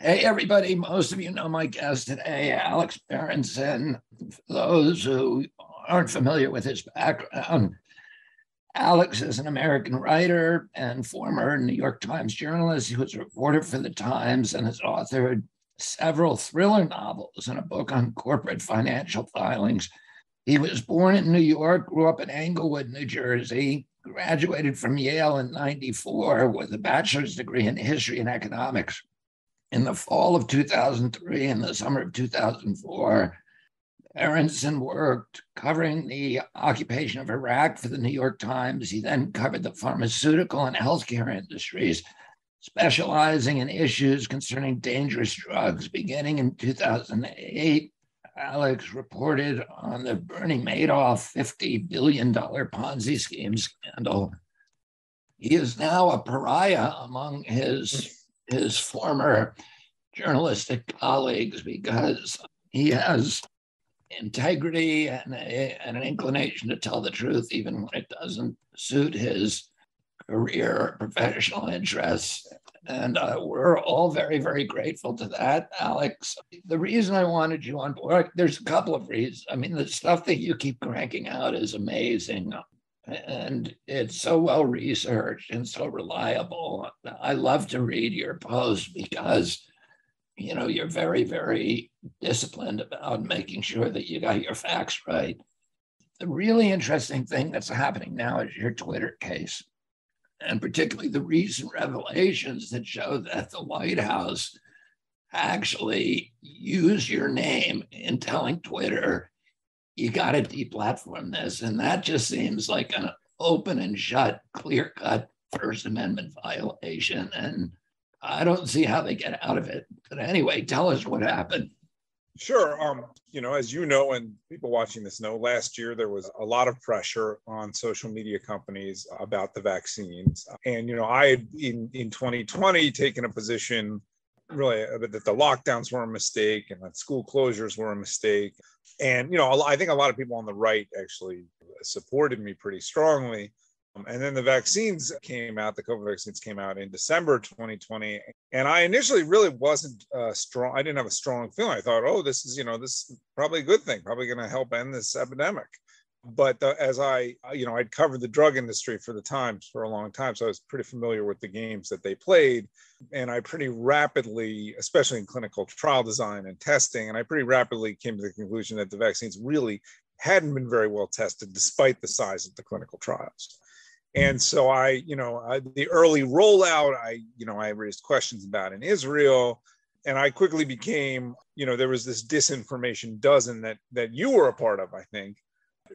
Hey, everybody. Most of you know my guest today, Alex Berenson. For those who aren't familiar with his background, Alex is an American writer and former New York Times journalist. He was a reporter for the Times and has authored several thriller novels and a book on corporate financial filings. He was born in New York, grew up in Englewood, New Jersey, graduated from Yale in 94 with a bachelor's degree in history and economics. In the fall of 2003 and the summer of 2004, Berenson worked covering the occupation of Iraq for the New York Times. He then covered the pharmaceutical and healthcare industries, specializing in issues concerning dangerous drugs. Beginning in 2008, Alex reported on the Bernie Madoff $50 billion Ponzi scheme scandal. He is now a pariah among his former journalistic colleagues because he has integrity and an inclination to tell the truth, even when it doesn't suit his career or professional interests. And we're all very, very grateful to that, Alex. The reason I wanted you on board, there's a couple of reasons. I mean, the stuff that you keep cranking out is amazing. And it's so well researched and so reliable. I love to read your posts because, you know, you're very, very disciplined about making sure that you got your facts right. The really interesting thing that's happening now is your Twitter case, and particularly the recent revelations that show that the White House actually used your name in telling Twitter, you got to deplatform this. And that just seems like an open and shut, clear-cut First Amendment violation. And I don't see how they get out of it. But anyway, tell us what happened. Sure. As you know, and people watching this know, last year there was a lot of pressure on social media companies about the vaccines. And, I had in 2020 taken a position really that the lockdowns were a mistake and that school closures were a mistake. And, I think a lot of people on the right actually supported me pretty strongly. And then the vaccines came out, the COVID vaccines came out in December 2020. And I initially really wasn't strong. I didn't have a strong feeling. I thought, this is probably a good thing, probably going to help end this epidemic. But as I'd covered the drug industry for the Times for a long time, so I was pretty familiar with the games that they played. And I pretty rapidly, especially in clinical trial design and testing, and I pretty rapidly came to the conclusion that the vaccines really hadn't been very well tested despite the size of the clinical trials. And so the early rollout, I raised questions about in Israel, and I quickly became, there was this disinformation dozen that you were a part of, I think.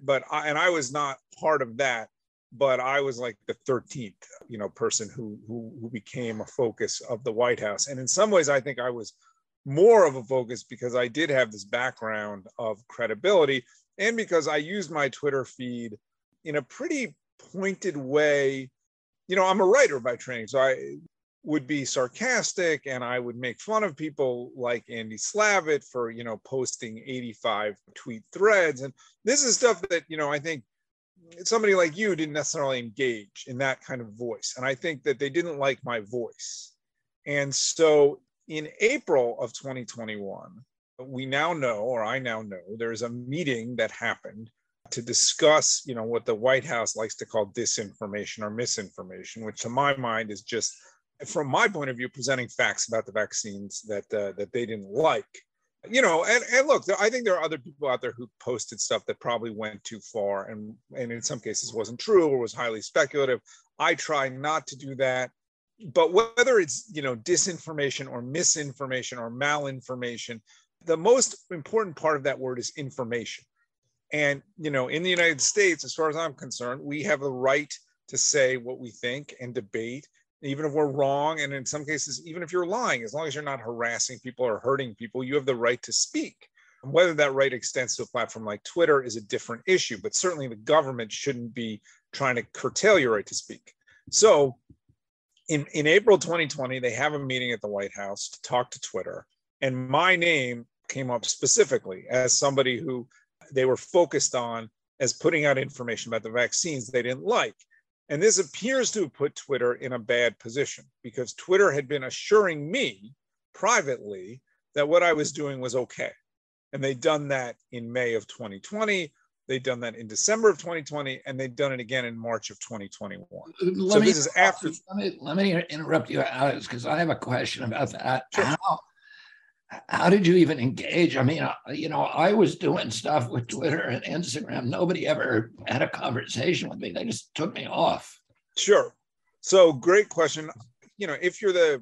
But I was not part of that, but I was like the 13th, person who became a focus of the White House. And in some ways, I think I was more of a focus because I did have this background of credibility and because I used my Twitter feed in a pretty pointed way. I'm a writer by training, so I would be sarcastic and I would make fun of people like Andy Slavitt for, posting 85 tweet threads. And this is stuff that, I think somebody like you didn't necessarily engage in that kind of voice. And I think that they didn't like my voice. And so in April of 2021, I now know there's a meeting that happened to discuss, what the White House likes to call disinformation or misinformation, which to my mind is just, from my point of view, presenting facts about the vaccines that they didn't like. And look, I think there are other people out there who posted stuff that probably went too far and in some cases wasn't true or was highly speculative. I try not to do that. But whether it's, disinformation or misinformation or malinformation, the most important part of that word is information. And, in the United States, as far as I'm concerned, we have the right to say what we think and debate, even if we're wrong. And in some cases, even if you're lying, as long as you're not harassing people or hurting people, you have the right to speak. And whether that right extends to a platform like Twitter is a different issue, but certainly the government shouldn't be trying to curtail your right to speak. So in April 2020, they have a meeting at the White House to talk to Twitter. And my name came up specifically as somebody who they were focused on as putting out information about the vaccines they didn't like. And this appears to have put Twitter in a bad position because Twitter had been assuring me privately that what I was doing was okay. And they'd done that in May of 2020. They'd done that in December of 2020, and they'd done it again in March of 2021. So this is after. Let me interrupt you, Alex, because I have a question about that. Sure. How did you even engage? I mean, I was doing stuff with Twitter and Instagram. Nobody ever had a conversation with me. They just took me off. Sure. So great question. If you're the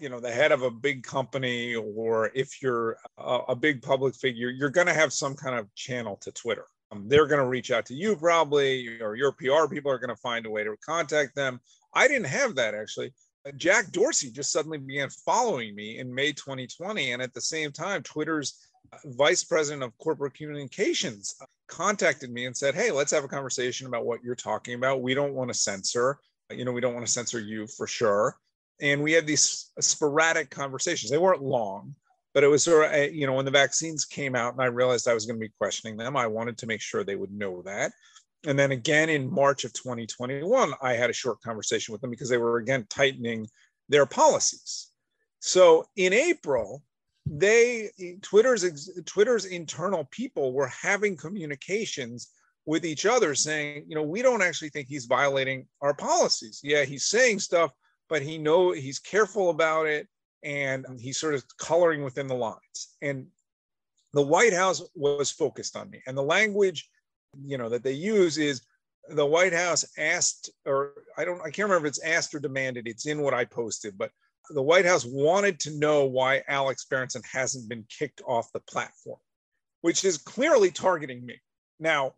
head of a big company, or if you're a big public figure, you're going to have some kind of channel to Twitter. They're going to reach out to you probably, or your PR people are going to find a way to contact them. I didn't have that, actually. Jack Dorsey just suddenly began following me in May 2020. And at the same time, Twitter's vice president of corporate communications contacted me and said, hey, let's have a conversation about what you're talking about. We don't want to censor, we don't want to censor you for sure. And we had these sporadic conversations. They weren't long, but it was sort of, when the vaccines came out and I realized I was going to be questioning them, I wanted to make sure they would know that. And then again, in March of 2021, I had a short conversation with them because they were again tightening their policies. So in April, Twitter's internal people were having communications with each other saying, we don't actually think he's violating our policies. Yeah, he's saying stuff, but he's careful about it. And he's sort of coloring within the lines. And the White House was focused on me. And the language, that they use is the White House asked, or I can't remember if it's asked or demanded. It's in what I posted, but the White House wanted to know why Alex Berenson hasn't been kicked off the platform, which is clearly targeting me. Now,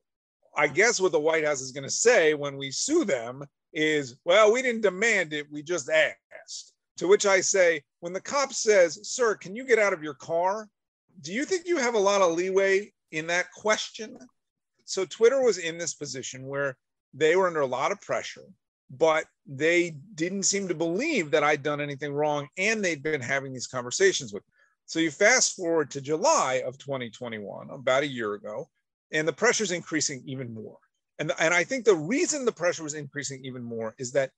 I guess what the White House is going to say when we sue them is, well, we didn't demand it, we just asked. To which I say, when the cop says, sir, can you get out of your car? Do you think you have a lot of leeway in that question? So Twitter was in this position where they were under a lot of pressure, but they didn't seem to believe that I'd done anything wrong, and they'd been having these conversations with me. So you fast forward to July of 2021, about a year ago, and the pressure's increasing even more. And I think the reason the pressure was increasing even more is that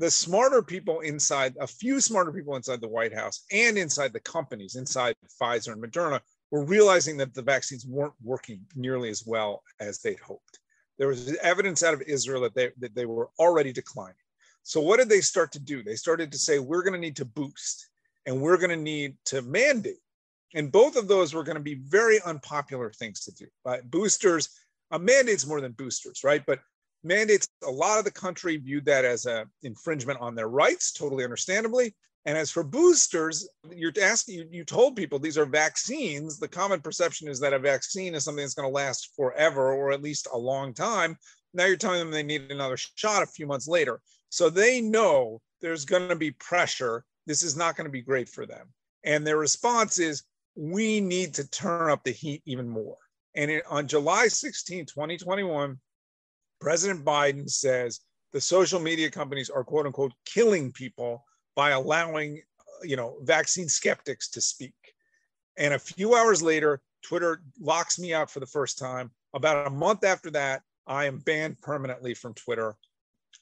a few smarter people inside the White House and inside the companies, inside Pfizer and Moderna, were realizing that the vaccines weren't working nearly as well as they'd hoped. There was evidence out of Israel that they were already declining. So what did they start to do? They started to say, we're going to need to boost and we're going to need to mandate. And both of those were going to be very unpopular things to do. Boosters, mandates more than boosters, right? But mandates, a lot of the country viewed that as an infringement on their rights, totally understandably. And as for boosters, you told people these are vaccines. The common perception is that a vaccine is something that's going to last forever, or at least a long time. Now you're telling them they need another shot a few months later. So they know there's going to be pressure. This is not going to be great for them. And their response is, we need to turn up the heat even more. And on July 16, 2021, President Biden says the social media companies are, quote unquote, killing people by allowing, vaccine skeptics to speak. And a few hours later, Twitter locks me out for the first time. About a month after that, I am banned permanently from Twitter.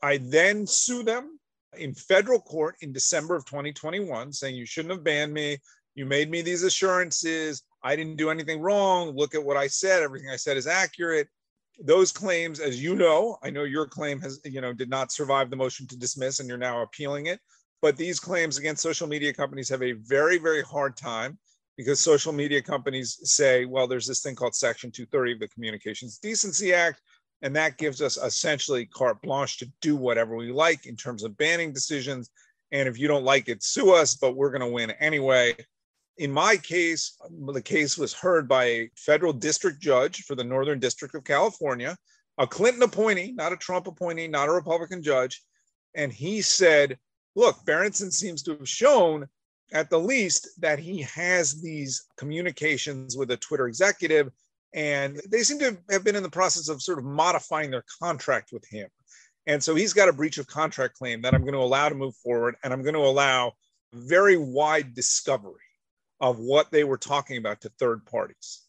I then sue them in federal court in December of 2021, saying you shouldn't have banned me. You made me these assurances. I didn't do anything wrong. Look at what I said. Everything I said is accurate. Those claims, as you know, I know your claim did not survive the motion to dismiss, and you're now appealing it. But these claims against social media companies have a very, very hard time, because social media companies say, well, there's this thing called Section 230 of the Communications Decency Act, and that gives us essentially carte blanche to do whatever we like in terms of banning decisions. And if you don't like it, sue us, but we're going to win anyway. In my case, the case was heard by a federal district judge for the Northern District of California, a Clinton appointee, not a Trump appointee, not a Republican judge. And he said, look, Berenson seems to have shown at the least that he has these communications with a Twitter executive, and they seem to have been in the process of sort of modifying their contract with him. And so he's got a breach of contract claim that I'm going to allow to move forward, and I'm going to allow very wide discovery of what they were talking about to third parties.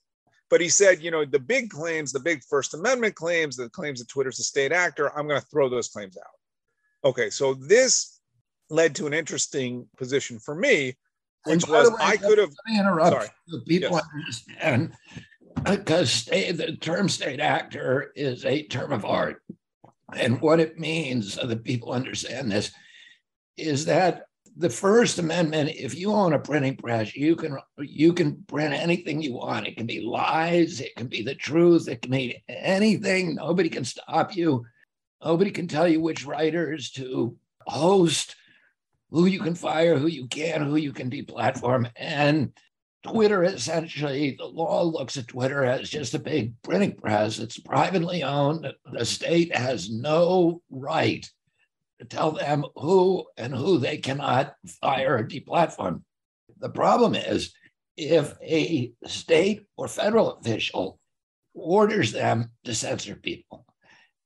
But he said, the big claims, the big First Amendment claims, the claims that Twitter's a state actor, I'm going to throw those claims out. Okay, so this led to an interesting position for me. And which by the was, way, I let could have, me interrupt sorry, so people yes. understand, because the term state actor is a term of art. And what it means, so that people understand this, is that the First Amendment, if you own a printing press, you can print anything you want. It can be lies, it can be the truth, it can be anything. Nobody can stop you. Nobody can tell you which writers to host, who you can fire, who you can, who you can deplatform. And Twitter, essentially, the law looks at Twitter as just a big printing press. It's privately owned. The state has no right to tell them who and who they cannot fire or deplatform. The problem is, if a state or federal official orders them to censor people,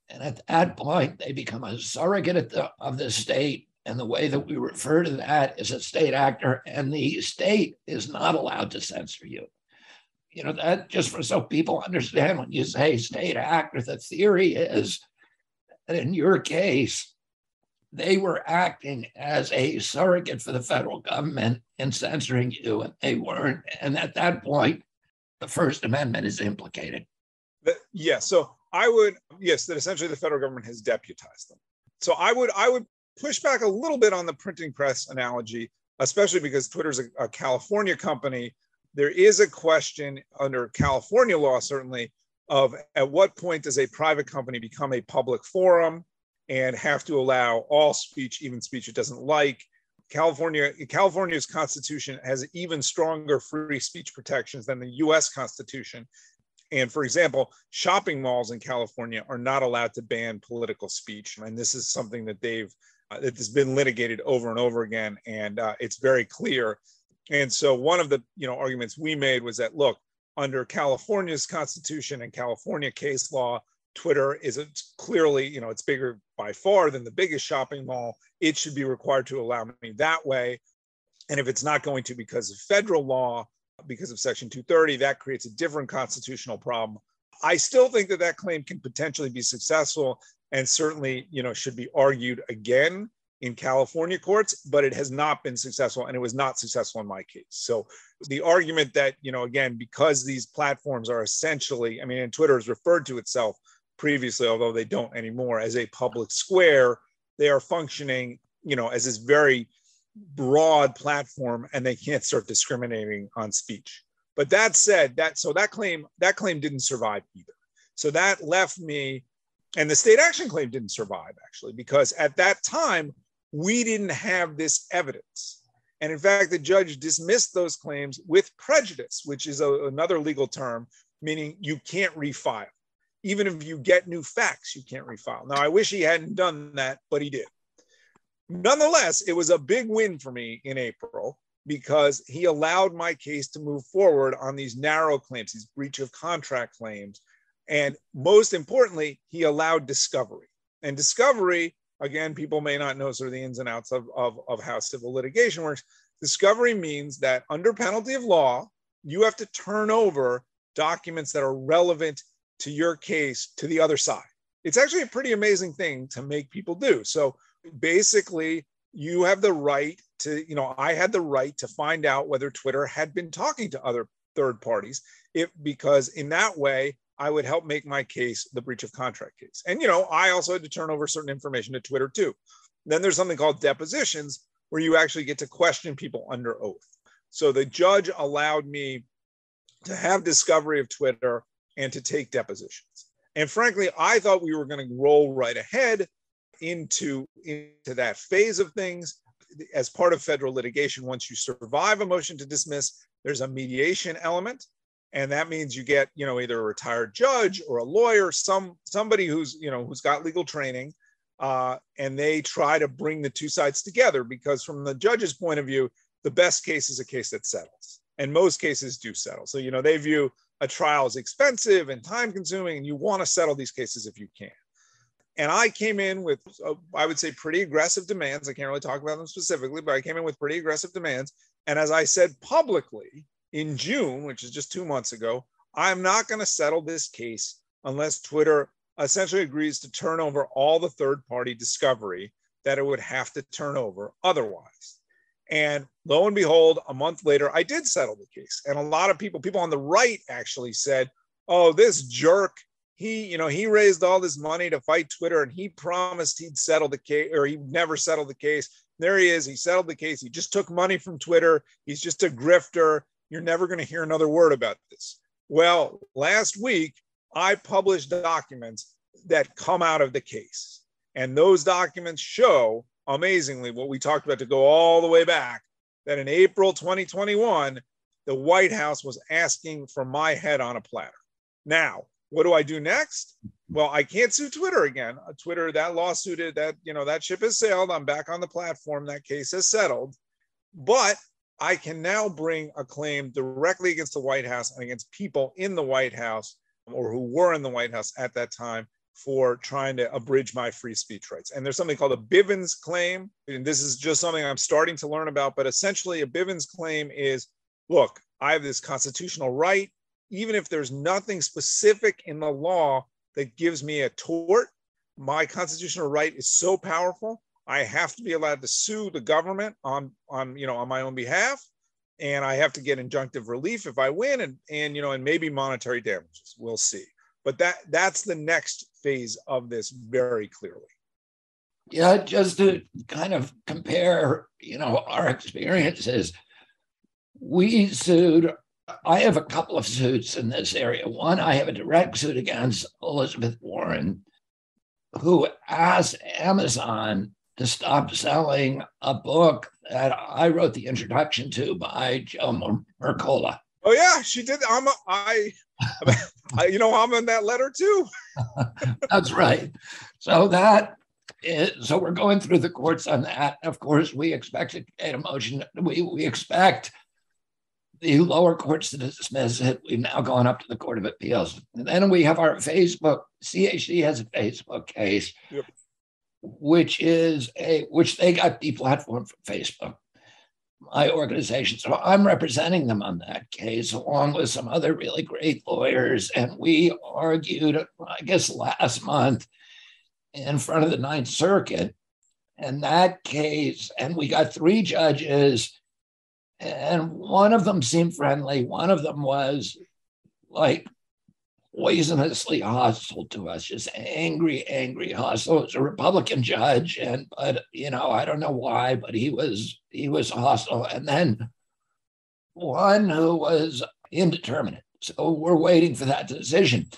and at that point, they become a surrogate of the state. And the way that we refer to that is a state actor, and the state is not allowed to censor you. You know, that just for so people understand, when you say state actor, the theory is that in your case, they were acting as a surrogate for the federal government in censoring you, and they weren't. And at that point, the First Amendment is implicated. Yes. So I would, yes, that essentially the federal government has deputized them. So I would push back a little bit on the printing press analogy, especially because Twitter's a California company. There is a question under California law, certainly, of at what point does a private company become a public forum and have to allow all speech, even speech it doesn't like. California's Constitution has even stronger free speech protections than the US Constitution. And for example, shopping malls in California are not allowed to ban political speech. And this is something that that has been litigated over and over again. And it's very clear. And so one of the arguments we made was that, look, under California's Constitution and California case law, Twitter is clearly, it's bigger by far than the biggest shopping mall. It should be required to allow me that way. And if it's not going to because of federal law, because of Section 230, that creates a different constitutional problem. I still think that claim can potentially be successful and certainly, should be argued again in California courts, but it has not been successful, and it was not successful in my case. So the argument that, again, because these platforms are essentially, and Twitter has referred to itself previously, although they don't anymore, as a public square, they are functioning, as this very broad platform, and they can't start discriminating on speech. But that said, that claim didn't survive either. So that left me, and the state action claim didn't survive, actually, because at that time, we didn't have this evidence. And in fact, the judge dismissed those claims with prejudice, which is another legal term, meaning you can't refile. Even if you get new facts, you can't refile. Now, I wish he hadn't done that, but he did. Nonetheless, it was a big win for me in April because he allowed my case to move forward on these narrow claims, these breach of contract claims. And most importantly, he allowed discovery. And discovery, again, people may not know sort of the ins and outs of how civil litigation works. Discovery means that under penalty of law, you have to turn over documents that are relevant to your case to the other side. It's actually a pretty amazing thing to make people do. So basically, you have the right to, I had the right to find out whether Twitter had been talking to other third parties, because in that way, I would help make my case the breach of contract case. And, I also had to turn over certain information to Twitter too. Then there's something called depositions, where you actually get to question people under oath. So the judge allowed me to have discovery of Twitter and to take depositions. And frankly, I thought we were going to roll right ahead into that phase of things. As part of federal litigation, once you survive a motion to dismiss, there's a mediation element. And that means you get, either a retired judge or a lawyer, somebody who's got legal training, and they try to bring the two sides together, because from the judge's point of view, the best case is a case that settles. And most cases do settle. So, they view a trial as expensive and time consuming, and you want to settle these cases if you can. And I came in with, I would say, pretty aggressive demands. I can't really talk about them specifically, but I came in with pretty aggressive demands. And as I said publicly in June, which is just 2 months ago, I'm not going to settle this case unless Twitter essentially agrees to turn over all the third-party discovery that it would have to turn over otherwise. And lo and behold, a month later, I did settle the case. And a lot of people on the right actually said, oh, this jerk, he raised all this money to fight Twitter and he promised he'd settle the case, or he'd never settle the case. There he is. He settled the case. He just took money from Twitter. He's just a grifter. You're never going to hear another word about this. Well, last week, I published documents that come out of the case. And those documents show, amazingly, what we talked about to go all the way back, that in April 2021, the White House was asking for my head on a platter. Now, what do I do next? Well, I can't sue Twitter again. Twitter, that lawsuit, that ship has sailed. I'm back on the platform. That case has settled. But I can now bring a claim directly against the White House and against people in the White House or who were in the White House at that time for trying to abridge my free speech rights. And there's something called a Bivens claim. And this is just something I'm starting to learn about, but essentially a Bivens claim is, look, I have this constitutional right, even if there's nothing specific in the law that gives me a tort, my constitutional right is so powerful, I have to be allowed to sue the government on my own behalf. And I have to get injunctive relief if I win and maybe monetary damages. We'll see. But that's the next phase of this very clearly. Yeah, just to kind of compare, our experiences, we sued. I have a couple of suits in this area. One, I have a direct suit against Elizabeth Warren, who asked Amazon to stop selling a book that I wrote the introduction to by Joe Mercola. Oh yeah, she did. I'm in that letter too. That's right. So we're going through the courts on that. Of course, we expect to get a motion. We expect the lower courts to dismiss it. We've now gone up to the Court of Appeals. And then we have our Facebook, CHD has a Facebook case, yep, which they got deplatformed from Facebook, my organization. So I'm representing them on that case, along with some other really great lawyers. And we argued, I guess, last month in front of the Ninth Circuit. And that case, and we got 3 judges, and one of them seemed friendly. One of them was like poisonously hostile to us, just angry, hostile. It was a Republican judge, but I don't know why, but he was hostile. And then one who was indeterminate. So we're waiting for that decision.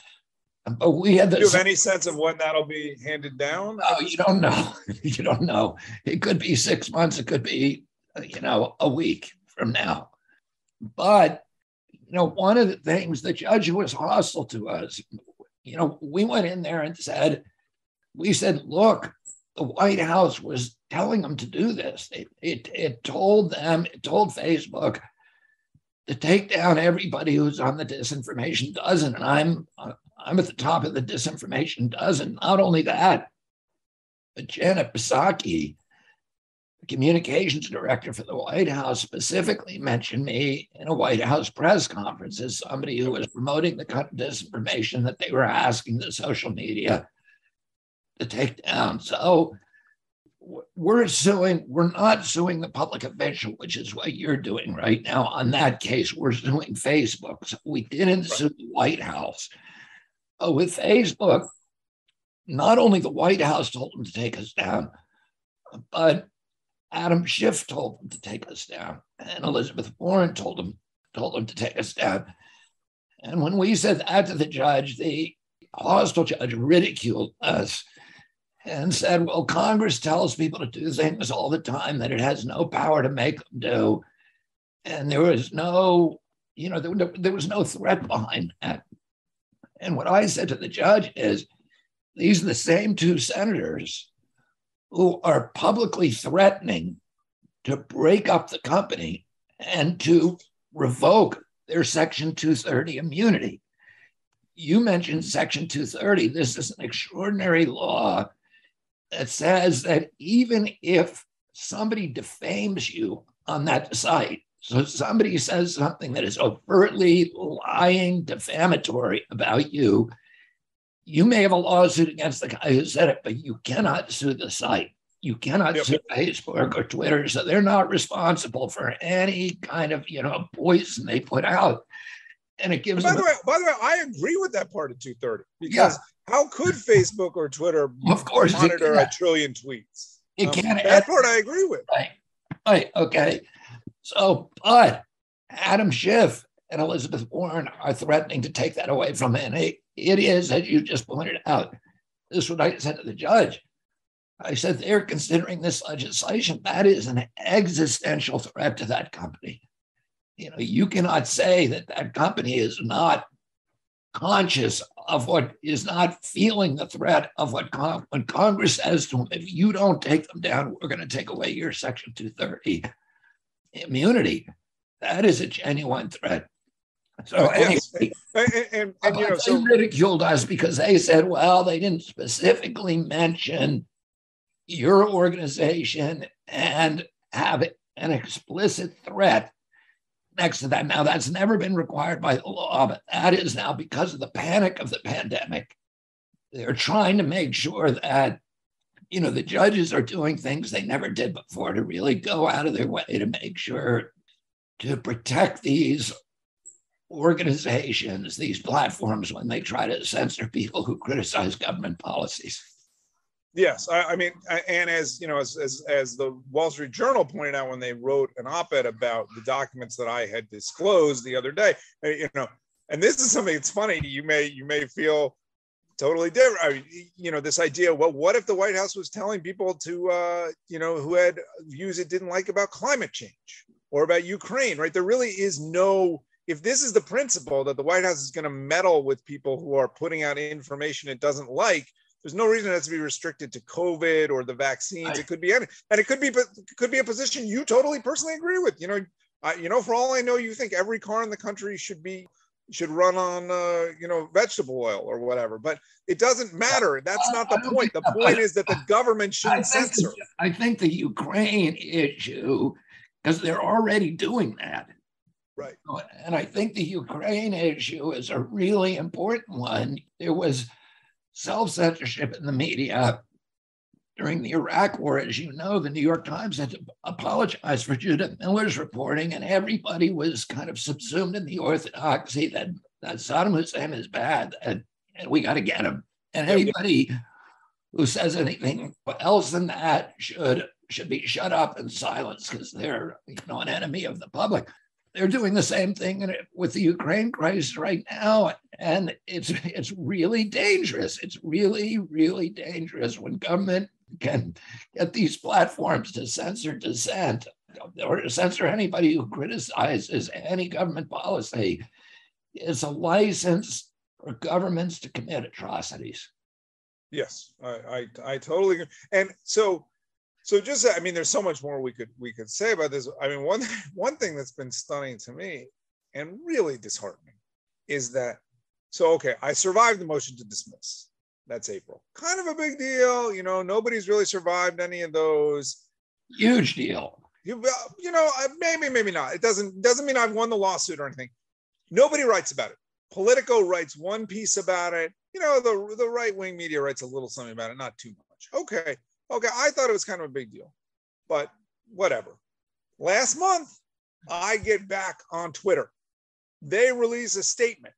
But we had this. Do you have any sense of when that'll be handed down? No, you don't know. You don't know. It could be 6 months. It could be, a week from now. But one of the things, the judge who was hostile to us, we went in there and said, look, the White House was telling them to do this. It told Facebook to take down everybody who's on the disinformation dozen. And I'm at the top of the disinformation dozen. Not only that, but Janet Psaki, the communications director for the White House, specifically mentioned me in a White House press conference as somebody who was promoting the kind of disinformation that they were asking the social media to take down. So we're not suing the public official, which is what you're doing right now. On that case, we're suing Facebook. So we didn't sue the White House. With Facebook, not only the White House told them to take us down, but Adam Schiff told them to take us down, and Elizabeth Warren told them to take us down. And when we said that to the judge, the hostile judge ridiculed us and said, well, Congress tells people to do things all the time that it has no power to make them do. And there was no, there was no threat behind that. And what I said to the judge is, these are the same 2 senators who are publicly threatening to break up the company and to revoke their Section 230 immunity. You mentioned Section 230. This is an extraordinary law that says that even if somebody defames you on that site, so somebody says something that is overtly lying, defamatory about you may have a lawsuit against the guy who said it, but you cannot sue the site. You cannot sue Facebook or Twitter, so they're not responsible for any kind of, poison they put out. And it gives by the way, I agree with that part of 230, because how could Facebook or Twitter of course monitor a trillion tweets? It can't. That part I agree with. Right. Okay. So, but Adam Schiff and Elizabeth Warren are threatening to take that away from him. It is, as you just pointed out, this is what I said to the judge. I said, they're considering this legislation. That is an existential threat to that company. You cannot say that that company is not conscious of what is not feeling the threat of what when Congress says to them, if you don't take them down, we're going to take away your Section 230 immunity. That is a genuine threat. So anyway, and they ridiculed us because they said, well, they didn't specifically mention your organization and have an explicit threat next to that. Now, that's never been required by the law, but that is now because of the panic of the pandemic. They're trying to make sure that, the judges are doing things they never did before to really go out of their way to make sure to protect these organizations, these platforms, when they try to censor people who criticize government policies. Yes, I mean, and as the Wall Street Journal pointed out when they wrote an op-ed about the documents that I had disclosed the other day, and this is something that's funny. You may feel totally different. I mean, this idea. Well, what if the White House was telling people to, who had views it didn't like about climate change or about Ukraine? Right? There really is no. If this is the principle that the White House is going to meddle with people who are putting out information it doesn't like, there's no reason it has to be restricted to COVID or the vaccines. It could be any, and it could be a position you totally personally agree with. For all I know, you think every car in the country should run on vegetable oil or whatever. But it doesn't matter. That's not the point. The point is that the government shouldn't censor. I think the Ukraine issue, because they're already doing that. Right. And I think the Ukraine issue is a really important one. There was self-censorship in the media during the Iraq War. As you know, the New York Times had to apologize for Judith Miller's reporting, and everybody was kind of subsumed in the orthodoxy that Saddam Hussein is bad and we got to get him. And anybody who says anything else than that should be shut up and silenced because they're an enemy of the public. They're doing the same thing with the Ukraine crisis right now, and it's really dangerous. It's really, really dangerous when government can get these platforms to censor dissent or to censor anybody who criticizes any government policy. It's a license for governments to commit atrocities. Yes, I totally agree. And so just, I mean, there's so much more we could say about this. I mean, one thing that's been stunning to me and really disheartening is that, okay, I survived the motion to dismiss. That's April. Kind of a big deal. Nobody's really survived any of those. Huge deal. Maybe not. It doesn't mean I've won the lawsuit or anything. Nobody writes about it. Politico writes one piece about it. The right-wing media writes a little something about it, not too much. Okay, I thought it was kind of a big deal, but whatever. Last month, I get back on Twitter. They release a statement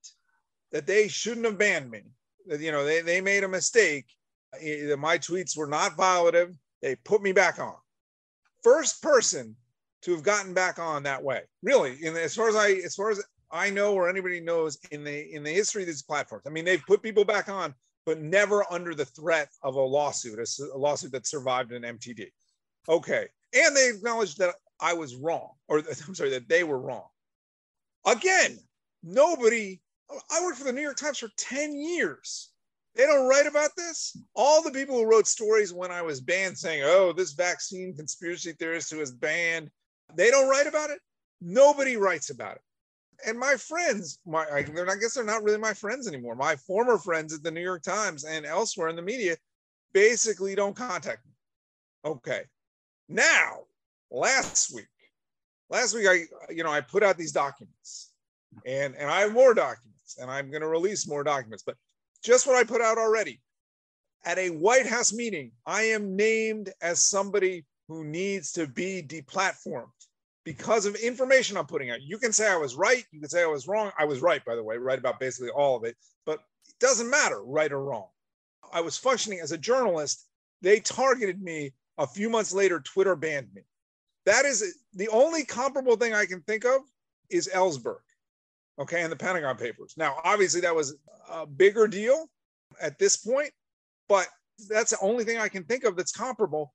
that they shouldn't have banned me. That, they made a mistake. My tweets were not violative. They put me back on. First person to have gotten back on that way, really. As far as I know, or anybody knows, in the history of these platforms. I mean, they've put people back on, but never under the threat of a lawsuit that survived an MTD. Okay. And they acknowledged that I was wrong, or I'm sorry, that they were wrong. Again, I worked for the New York Times for 10 years. They don't write about this. All the people who wrote stories when I was banned saying, oh, this vaccine conspiracy theorist who was banned, they don't write about it. Nobody writes about it. And my friends, I guess they're not really my friends anymore. My former friends at the New York Times and elsewhere in the media basically don't contact me. Okay. Now, last week I put out these documents, and I have more documents, and I'm going to release more documents. But just what I put out already, at a White House meeting, I am named as somebody who needs to be deplatformed because of information I'm putting out. You can say I was right. You can say I was wrong. I was right, by the way, right about basically all of it, but it doesn't matter, right or wrong. I was functioning as a journalist. They targeted me. A few months later, Twitter banned me. That is the only comparable thing I can think of is Ellsberg, okay, and the Pentagon Papers. Now, obviously, that was a bigger deal at this point, but that's the only thing I can think of that's comparable.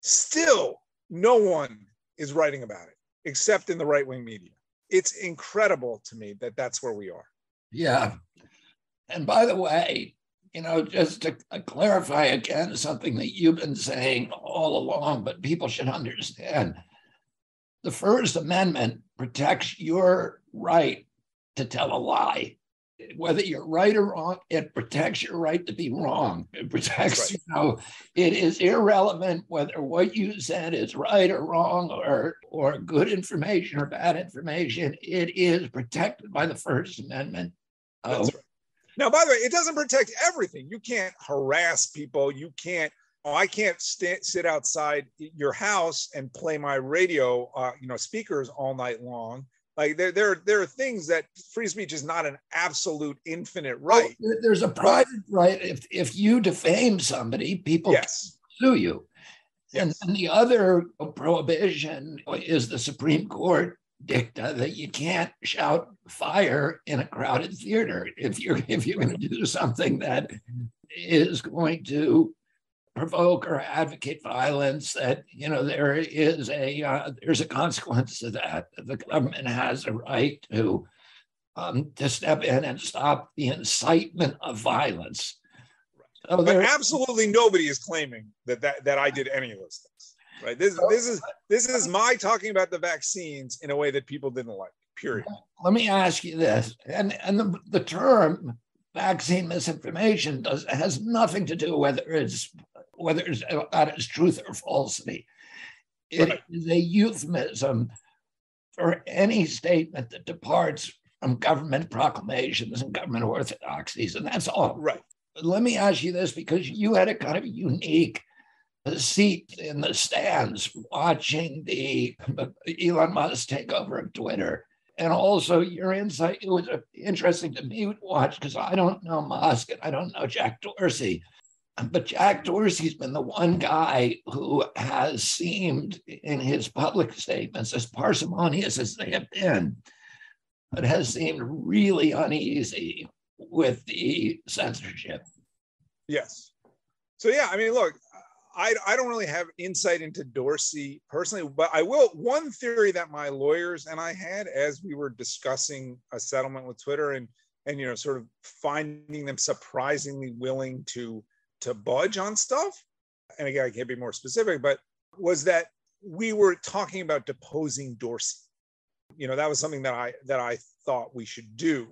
Still, no one is writing about it except in the right-wing media. It's incredible to me that that's where we are. Yeah. And by the way, just to clarify again, something that you've been saying all along, but people should understand. The First Amendment protects your right to tell a lie. Whether you're right or wrong, it protects your right to be wrong. It protects, right. It is irrelevant whether what you said is right or wrong or good information or bad information. It is protected by the First Amendment. That's right. Now, by the way, it doesn't protect everything. You can't harass people. You can't, I can't sit outside your house and play my radio, speakers all night long. Like there are things that free speech is not an absolute infinite right. Well, there's a private right. If you defame somebody, people can sue you. And the other prohibition is the Supreme Court dicta that you can't shout fire in a crowded theater if you're going to do something that is going to provoke or advocate violence. That there's a consequence to that. The government has a right to step in and stop the incitement of violence. So but absolutely nobody is claiming that I did any of those things. Right. This is my talking about the vaccines in a way that people didn't like, period. Let me ask you this. And the term vaccine misinformation has nothing to do whether it's about its truth or falsity. It is a euphemism for any statement that departs from government proclamations and government orthodoxies, and that's all. Right. Let me ask you this, because you had a kind of unique seat in the stands watching the Elon Musk takeover of Twitter. And also your insight, it was interesting to me to watch because I don't know Musk and I don't know Jack Dorsey. But Jack Dorsey's been the one guy who has seemed in his public statements, as parsimonious as they have been, but has seemed really uneasy with the censorship. Yes. So, yeah, I mean, look, I don't really have insight into Dorsey personally, but I will. One theory that my lawyers and I had as we were discussing a settlement with Twitter and sort of finding them surprisingly willing to budge on stuff. And again, I can't be more specific, but was that we were talking about deposing Dorsey. That was something that I thought we should do.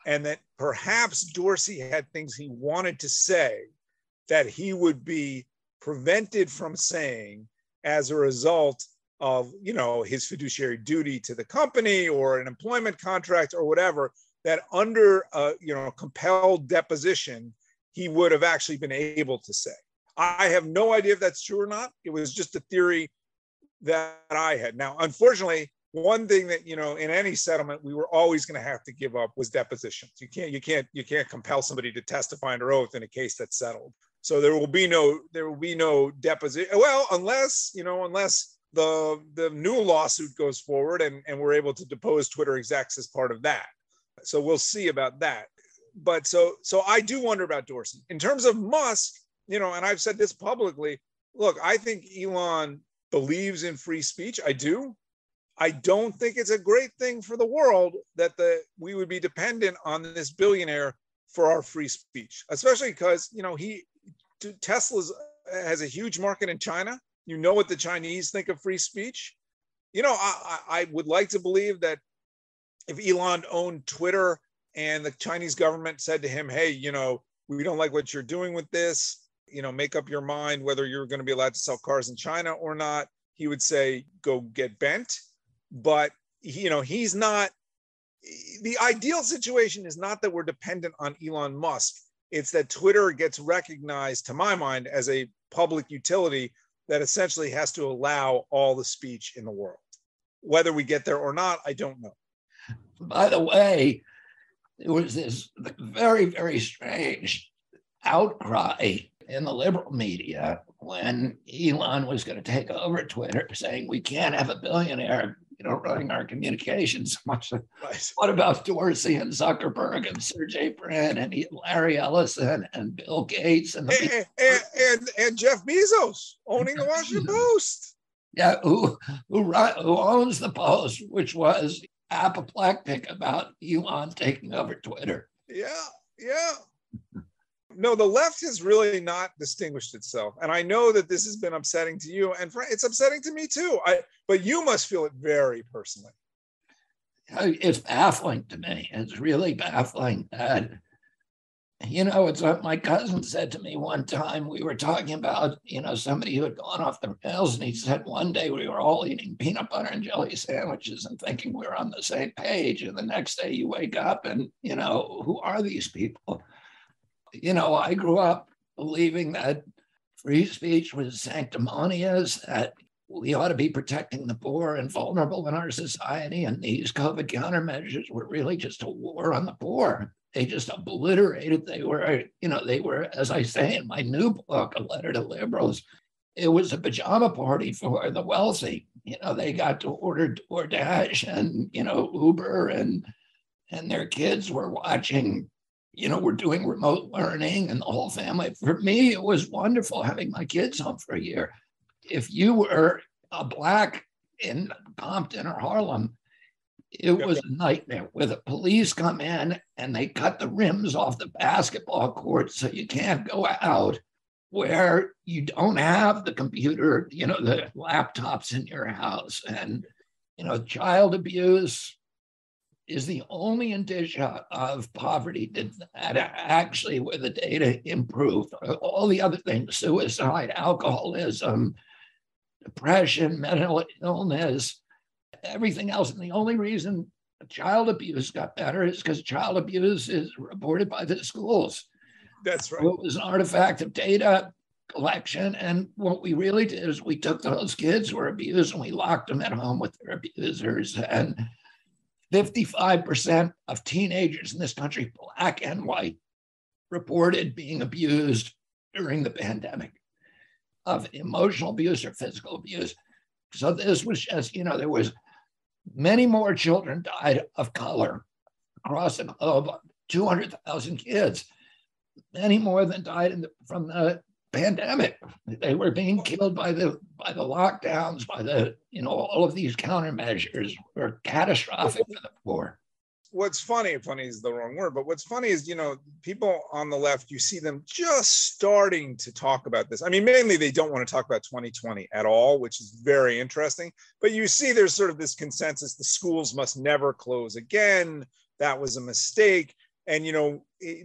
And that perhaps Dorsey had things he wanted to say that he would be prevented from saying as a result of, his fiduciary duty to the company or an employment contract or whatever, that under, compelled deposition, he would have actually been able to say. I have no idea if that's true or not. It was just a theory that I had. Now, unfortunately, one thing that, in any settlement, we were always going to have to give up was depositions. You can't compel somebody to testify under oath in a case that's settled. So there will be no deposition. Well, unless the new lawsuit goes forward and we're able to depose Twitter execs as part of that. So we'll see about that. But so I do wonder about Dorsey. In terms of Musk, and I've said this publicly, look, I think Elon believes in free speech. I do. I don't think it's a great thing for the world that we would be dependent on this billionaire for our free speech, especially because, Tesla has a huge market in China. What the Chinese think of free speech. I would like to believe that if Elon owned Twitter and the Chinese government said to him, hey, we don't like what you're doing with this, make up your mind whether you're going to be allowed to sell cars in China or not, he would say, go get bent. But, he's not, the ideal situation is not that we're dependent on Elon Musk It's that Twitter gets recognized, to my mind, as a public utility that essentially has to allow all the speech in the world. Whether we get there or not, I don't know. By the way, there was this very, very strange outcry in the liberal media when Elon was going to take over Twitter, saying we can't have a billionaire, running our communications. Much. Right. What about Dorsey and Zuckerberg and Sergey Brin and Larry Ellison and Bill Gates and Jeff Bezos owning the Washington Post? Yeah, who owns the Post, which was apoplectic about Elon taking over Twitter. Yeah. No, the left has really not distinguished itself. And I know that this has been upsetting to you, and it's upsetting to me too. But you must feel it very personally. It's baffling to me. It's really baffling. It's what my cousin said to me one time. We were talking about, somebody who had gone off the rails, and he said one day we were all eating peanut butter and jelly sandwiches and thinking we were on the same page. And the next day you wake up and, who are these people? I grew up believing that free speech was sanctimonious, that we ought to be protecting the poor and vulnerable in our society. And these COVID countermeasures were really just a war on the poor. They just obliterated. They were, as I say in my new book, A Letter to Liberals, it was a pajama party for the wealthy. They got to order DoorDash and, Uber, and their kids were watching, we're doing remote learning and the whole family. For me, it was wonderful having my kids home for a year. If you were a Black in Compton or Harlem, it was a nightmare where the police come in and they cut the rims off the basketball court so you can't go out, where you don't have the computer, the laptops in your house. And, child abuse is the only indicia of poverty that actually where the data improved. All the other things, suicide, alcoholism, depression, mental illness, everything else. And the only reason child abuse got better is because child abuse is reported by the schools. That's right. So it was an artifact of data collection. And what we really did is we took those kids who were abused and we locked them at home with their abusers. And 55% of teenagers in this country, Black and white, reported being abused during the pandemic, of emotional abuse or physical abuse. So this was just, there was many more children died of color across the globe, 200,000 kids, many more than died from the pandemic. They were being killed by the lockdowns, by the, all of these countermeasures were catastrophic for the poor. What's funny is the wrong word, but what's funny is, people on the left, you see them just starting to talk about this. I mean, mainly they don't want to talk about 2020 at all, which is very interesting. But you see there's sort of this consensus, the schools must never close again. That was a mistake. And,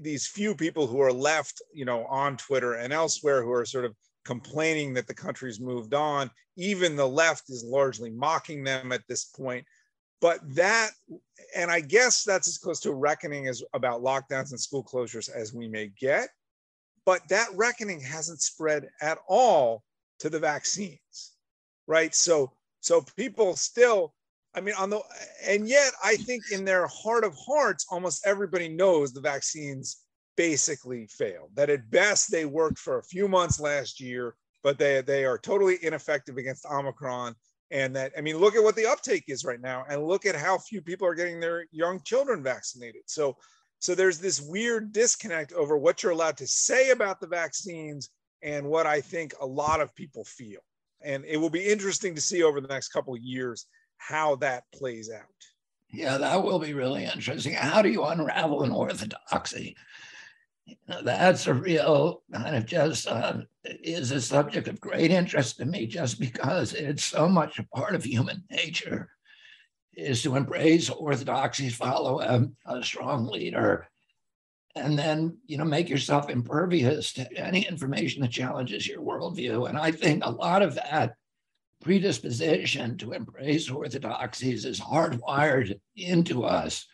these few people who are left, on Twitter and elsewhere who are sort of complaining that the country's moved on, even the left is largely mocking them at this point. But and I guess that's as close to a reckoning as about lockdowns and school closures as we may get. But that reckoning hasn't spread at all to the vaccines, right? So people still, and yet I think in their heart of hearts, almost everybody knows the vaccines basically failed, that at best they worked for a few months last year, but they are totally ineffective against Omicron. And that, look at what the uptake is right now, and look at how few people are getting their young children vaccinated. So there's this weird disconnect over what you're allowed to say about the vaccines and what I think a lot of people feel. And it will be interesting to see over the next couple of years how that plays out. Yeah, that will be really interesting. How do you unravel an orthodoxy? That's a real kind of just is a subject of great interest to me, just because it's so much a part of human nature, is to embrace orthodoxies, follow a strong leader, and then, make yourself impervious to any information that challenges your worldview. And I think a lot of that predisposition to embrace orthodoxies is hardwired into us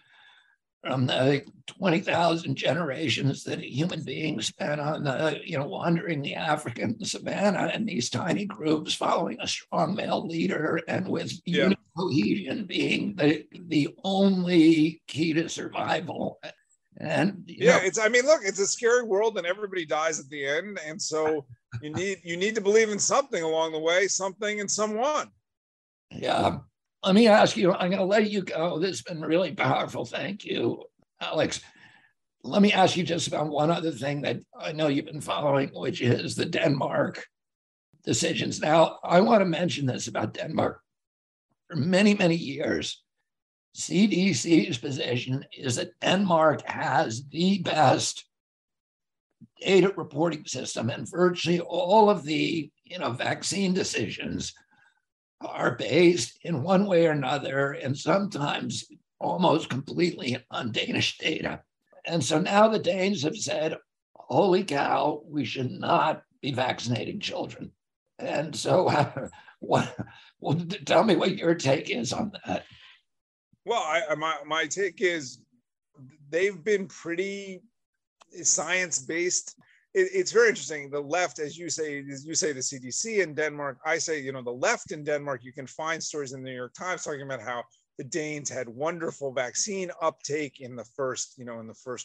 from the 20,000 generations that human beings spent on wandering the African savannah in these tiny groups, following a strong male leader, and with unit cohesion being the only key to survival. And it's a scary world, and everybody dies at the end, and so you need to believe in something along the way, something and someone. Yeah. Let me ask you, I'm going to let you go. This has been really powerful. Thank you, Alex. Let me ask you just about one other thing that I know you've been following, which is the Denmark decisions. Now, I want to mention this about Denmark. For many, many years, CDC's position is that Denmark has the best data reporting system, and virtually all of the vaccine decisions are based in one way or another, and sometimes almost completely on Danish data. And so now the Danes have said, holy cow, we should not be vaccinating children. And so tell me what your take is on that. Well, my take is they've been pretty science-based. It's very interesting. The left, as you say the CDC in Denmark. I say, the left in Denmark, you can find stories in the New York Times talking about how the Danes had wonderful vaccine uptake in the first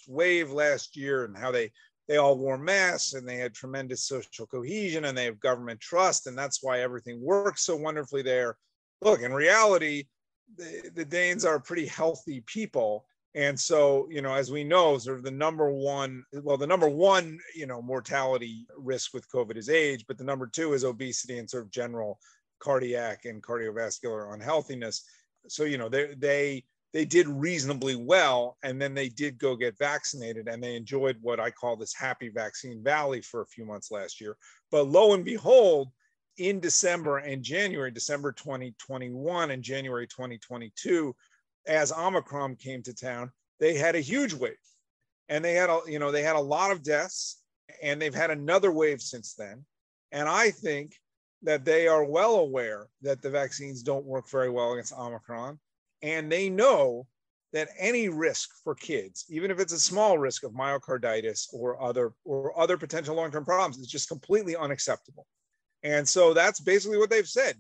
wave last year, and how they all wore masks, and they had tremendous social cohesion, and they have government trust, and that's why everything works so wonderfully there. Look, in reality, the Danes are pretty healthy people. And so, as we know, sort of the number one mortality risk with COVID is age, but the number two is obesity and sort of general cardiac and cardiovascular unhealthiness. So, they did reasonably well, and then they did go get vaccinated, and they enjoyed what I call this happy vaccine valley for a few months last year. But lo and behold, in December 2021 and January 2022, as Omicron came to town, they had a huge wave, and they had a lot of deaths, and they've had another wave since then. And I think that they are well aware that the vaccines don't work very well against Omicron, and they know that any risk for kids, even if it's a small risk of myocarditis or other potential long-term problems, is just completely unacceptable. And so that's basically what they've said.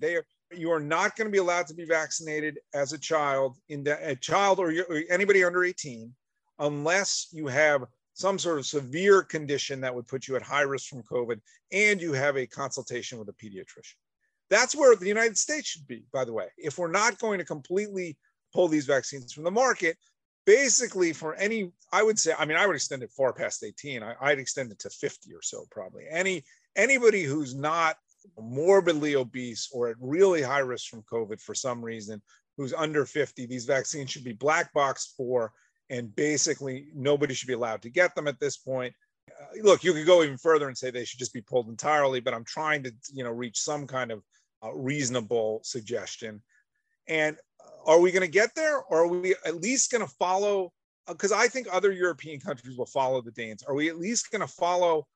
You are not going to be allowed to be vaccinated as a child or anybody under 18 unless you have some sort of severe condition that would put you at high risk from COVID, and you have a consultation with a pediatrician. That's where the United States should be, by the way. If we're not going to completely pull these vaccines from the market, basically I would extend it far past 18. I'd extend it to 50 or so, probably. Anybody who's not morbidly obese or at really high risk from COVID for some reason, who's under 50, these vaccines should be black boxed for, and basically nobody should be allowed to get them at this point. Look, you could go even further and say they should just be pulled entirely, but I'm trying to reach some kind of reasonable suggestion. And are we going to get there, or are we at least going to follow? Because I think other European countries will follow the Danes. Are we at least going to follow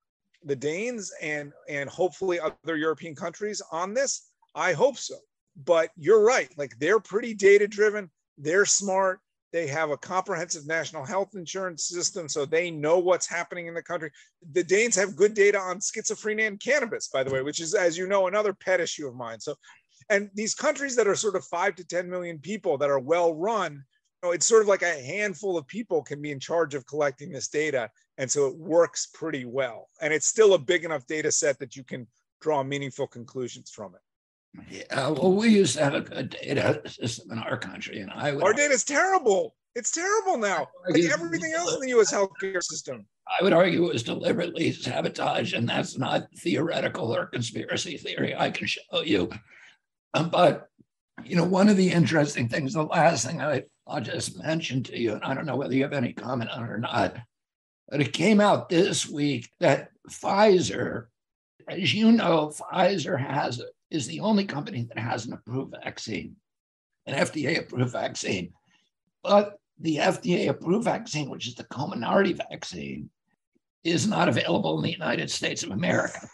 the Danes and hopefully other European countries on this? I hope so. But you're right. Like, they're pretty data driven. They're smart. They have a comprehensive national health insurance system, so they know what's happening in the country. The Danes have good data on schizophrenia and cannabis, by the way, which is, as you know, another pet issue of mine. So, and these countries that are sort of 5 to 10 million people that are well run, it's sort of like a handful of people can be in charge of collecting this data. And so it works pretty well. And it's still a big enough data set that you can draw meaningful conclusions from it. Yeah, well, we used to have a good data system in our country, and our data is terrible. It's terrible now, like everything else in the U.S. healthcare system. I would argue it was deliberately sabotaged, and that's not theoretical or conspiracy theory. I can show you. But one of the interesting things, the last thing I'll just mention to you, and I don't know whether you have any comment on it or not, but it came out this week that Pfizer, as you know, Pfizer is the only company that has an approved vaccine, an FDA-approved vaccine. But the FDA-approved vaccine, which is the Comirnaty vaccine, is not available in the United States of America.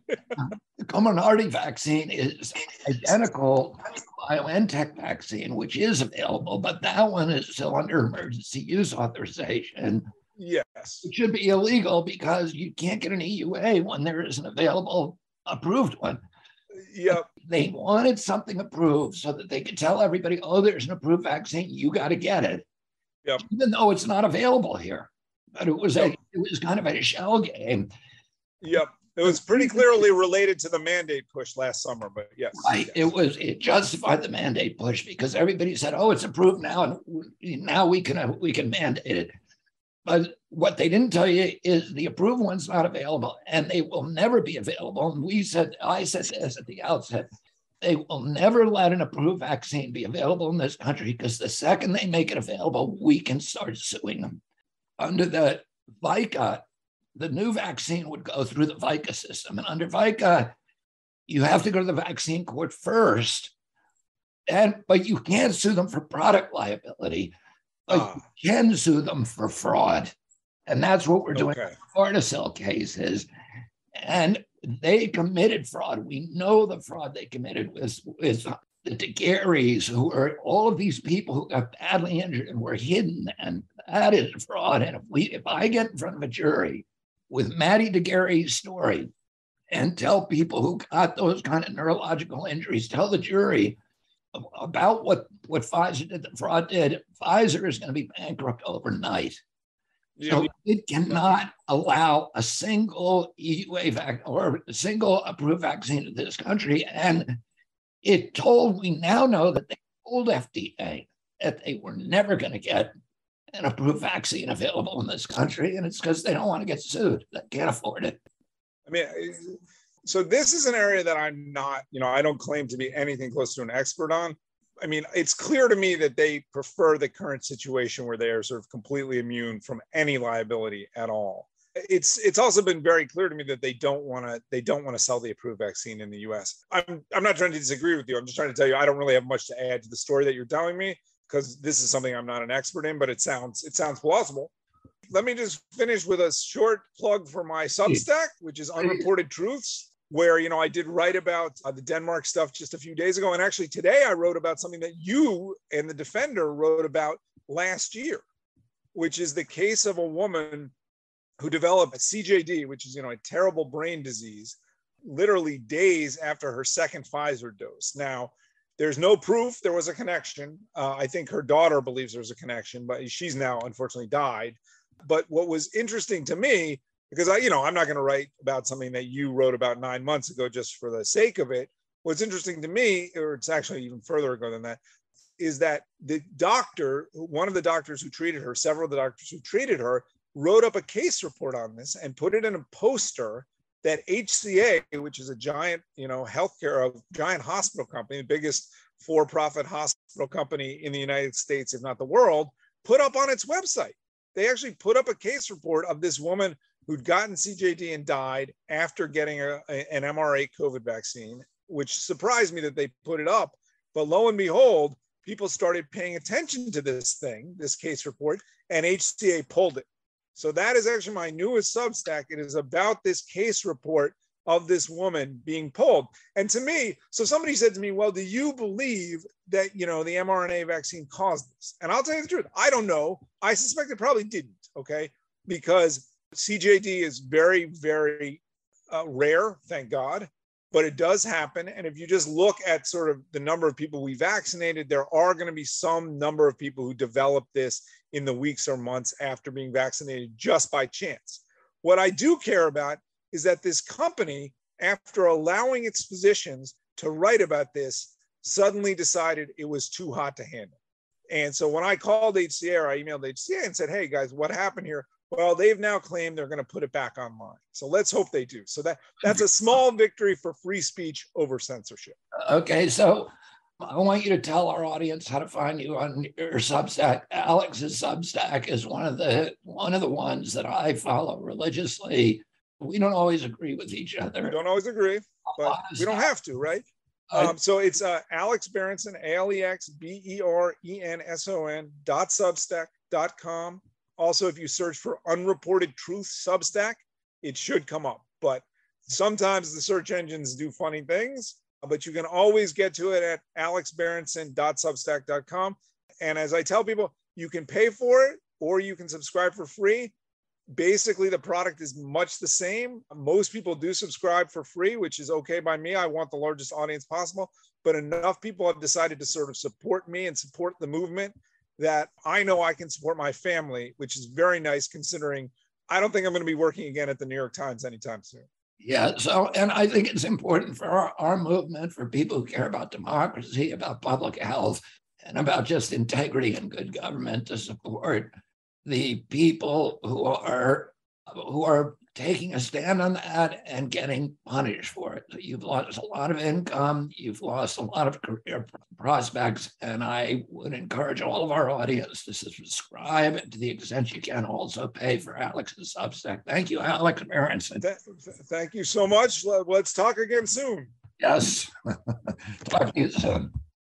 The Comirnaty vaccine is identical to the BioNTech vaccine, which is available, but that one is still under emergency use authorization. Yes. It should be illegal because you can't get an EUA when there is an available approved one. Yep. They wanted something approved so that they could tell everybody, oh, there's an approved vaccine, you got to get it. Yep. Even though it's not available here. But it was Yep. it was kind of a shell game. Yep. It was pretty clearly related to the mandate push last summer, but yes. Right. Yes. It justified the mandate push because everybody said, oh, it's approved now, and now we can mandate it. But what they didn't tell you is the approved one's not available, and they will never be available. And I said this at the outset, they will never let an approved vaccine be available in this country because the second they make it available, we can start suing them. Under the VICA, the new vaccine would go through the VICA system. And under VICA, you have to go to the vaccine court first, but you can't sue them for product liability. But you can sue them for fraud. And that's what we're doing in the Gardasil cases. And they committed fraud. We know the fraud they committed was the Daguerres, who are all of these people who got badly injured and were hidden. And that is fraud. And if I get in front of a jury with Maddie Daguerre's story and tell people who got those kind of neurological injuries, tell the jury about what Pfizer did, the fraud did, Pfizer is going to be bankrupt overnight. So it cannot allow a single EUA or a single approved vaccine in this country. And we now know that they told FDA that they were never going to get an approved vaccine available in this country. And it's because they don't want to get sued. They can't afford it. I mean, so this is an area that I'm not, I don't claim to be anything close to an expert on. I mean, it's clear to me that they prefer the current situation where they are sort of completely immune from any liability at all. It's also been very clear to me that they don't want to sell the approved vaccine in the US. I'm not trying to disagree with you. I'm just trying to tell you I don't really have much to add to the story that you're telling me because this is something I'm not an expert in, but it sounds plausible. Let me just finish with a short plug for my Substack, which is Unreported Truths, where, I did write about the Denmark stuff just a few days ago. And actually today I wrote about something that you and the defender wrote about last year, which is the case of a woman who developed a CJD, which is, a terrible brain disease, literally days after her second Pfizer dose. Now, there's no proof there was a connection. I think her daughter believes there's a connection, but she's now unfortunately died. But what was interesting to me, because I'm not going to write about something that you wrote about 9 months ago just for the sake of it. What's interesting to me, or it's actually even further ago than that, is that the doctor, one of the doctors who treated her, several of the doctors who treated her, wrote up a case report on this and put it in a poster that HCA, which is a giant, giant hospital company, the biggest for-profit hospital company in the United States, if not the world, put up on its website. They actually put up a case report of this woman who'd gotten CJD and died after getting an mRNA COVID vaccine, which surprised me that they put it up. But lo and behold, people started paying attention to this case report, and HCA pulled it. So that is actually my newest Substack. It is about this case report of this woman being pulled. And to me, so somebody said to me, well, do you believe that, the mRNA vaccine caused this? And I'll tell you the truth, I don't know. I suspect it probably didn't, okay? Because CJD is very, very rare, thank God, but it does happen. And if you just look at sort of the number of people we vaccinated, there are going to be some number of people who develop this in the weeks or months after being vaccinated just by chance. What I do care about is that this company, after allowing its physicians to write about this, suddenly decided it was too hot to handle. And so when I called HCA, or I emailed HCA and said, hey guys, what happened here? Well, they've now claimed they're going to put it back online. So let's hope they do. So that's a small victory for free speech over censorship. Okay, so I want you to tell our audience how to find you on your Substack. Alex's Substack is one of the ones that I follow religiously. We don't always agree with each other. We don't always agree, but we don't have to, right? So it's Alex Berenson, AlexBerenson.substack.com. Also, if you search for Unreported Truth Substack, it should come up. But Sometimes the search engines do funny things, but you can always get to it at alexberenson.substack.com. And as I tell people, you can pay for it or you can subscribe for free. Basically, the product is much the same. Most people do subscribe for free, which is okay by me. I want the largest audience possible, but enough people have decided to sort of support me and support the movement that I know I can support my family, which is very nice considering I don't think I'm going to be working again at the New York Times anytime soon. Yeah, so, and I think it's important for our movement, for people who care about democracy, about public health, and about just integrity and good government to support the people who are taking a stand on that and getting punished for it. So you've lost a lot of income, you've lost a lot of career prospects, and I would encourage all of our audience to subscribe and to the extent you can also pay for Alex's Substack. Thank you, Alex Berenson. Thank you so much. Let's talk again soon. Yes. Talk to you soon.